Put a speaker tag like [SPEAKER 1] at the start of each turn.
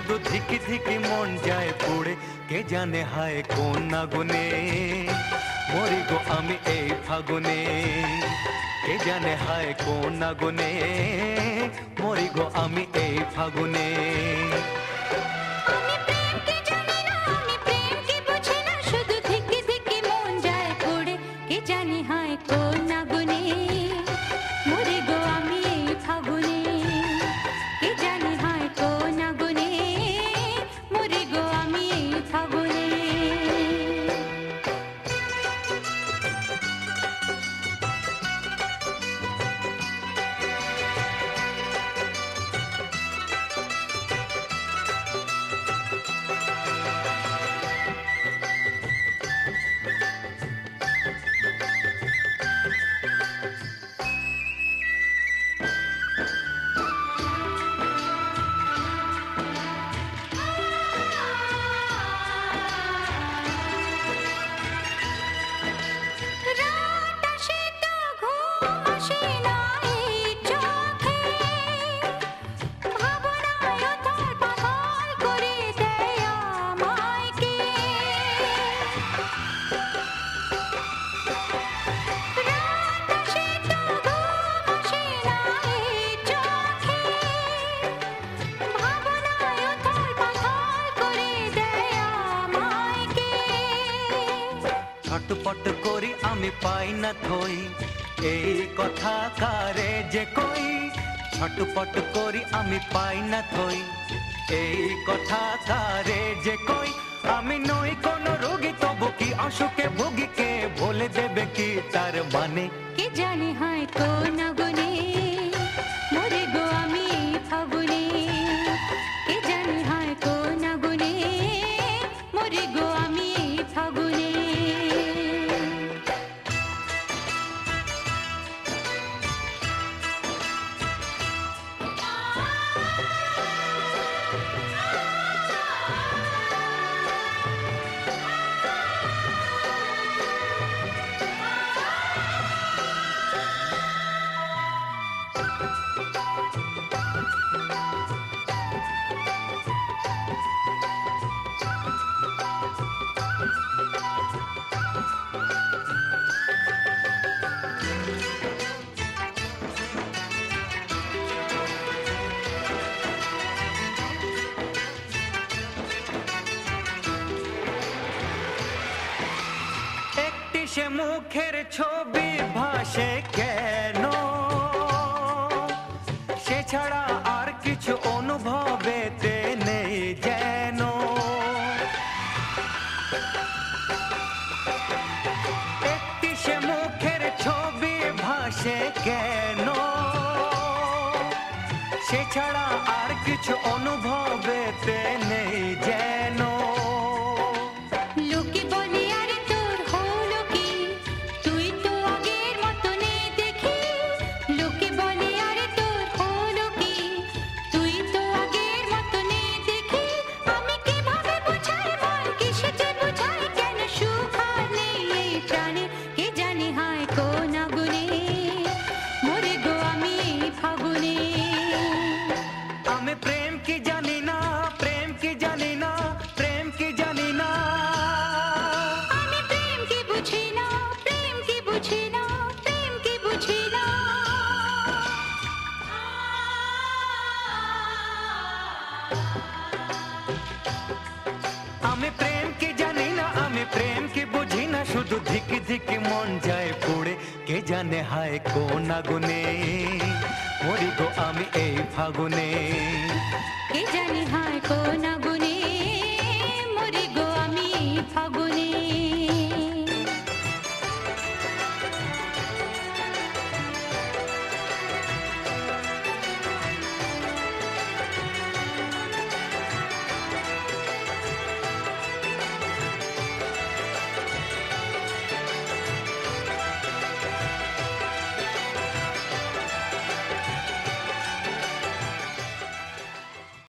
[SPEAKER 1] শুধু ধিকি ধিকি মন যায় পুড়ে, কে জানে হায় কোন আগুনে মরি গো আমি এই ফাগুনে। কে জানে হায় কোন আগুনে মরি গো আমি এই ফাগুনে।
[SPEAKER 2] আমি প্রেম কি জানি না, আমি প্রেম কি বুঝি না, শুধু ধিকি ধিকি মন যায় পুড়ে, কে জানি হায় কোন আগুনে মরি গো আমি এই ফাগুনে। কে জানি হায় কোন আগুনে মরি গো আমি এই ফাগুনে। রাত আসে তো ঘুম আসে না এই চোখে, ভাবনায় উথাল পাথাল করে দেয় আমায় কে। রাত আসে তো ঘুম আসে না এই চোখে, ভাবনায় উথাল পাথাল করে দেয় আমায় কে।
[SPEAKER 1] ছটপট করি আমি পাই না থই, এই কথা কারে যে কই। ছটপট করি আমি পাই না থই, এই কথা কারে যে কই। আমি নই কোন রোগী, তবু কি অসুখে ভুগি, কে বলে দেবে কি তার মানে।
[SPEAKER 2] কে জানে হায় কোন আগুনে মরি গো আমি এই ফাগুনে। কে জানে হায় কোন আগুনে মরি গো আমি এই ফাগুনে।
[SPEAKER 1] একটি সে মুখের ছবি ভাসে কেন, সে ছাড়া আর কিছু অনুভবেতে নেই যেন। একটি সে মুখের ছবি ভাসে কেন, সে ছাড়া আর কিছু অনুভবেতে নেই যেন।
[SPEAKER 2] লোকে বলে আরে তোর হলো কি, তুই তো আগের মতো নেই দেখি। লোকে বলে আরে তোর হলো কি, তুই তো আগের মতো নেই দেখি। আমি কিভাবে বুঝাই বল, কিসে যে বুঝাই, কেন সুখ আর নেই এই প্রাণে। কে জানে হায় কোন আগুনে মরে গো আমি এই ফাগুনে।
[SPEAKER 1] আমি প্রেম কি জানি না, প্রেম কি জানি না, প্রেম কি জানি না।
[SPEAKER 2] আমি প্রেম কি বুঝি না, প্রেম কি বুঝি না, প্রেম কি বুঝি না।
[SPEAKER 1] আমি প্রেম কি জানি না, আমি প্রেম কি বুঝি না, শুধু ধিকি ধিকি মন যায় পুড়ে, কে জানে হায় কোন আগুনে মরি গো আমি এই ফাগুনে।
[SPEAKER 2] কে জানি হায় কোন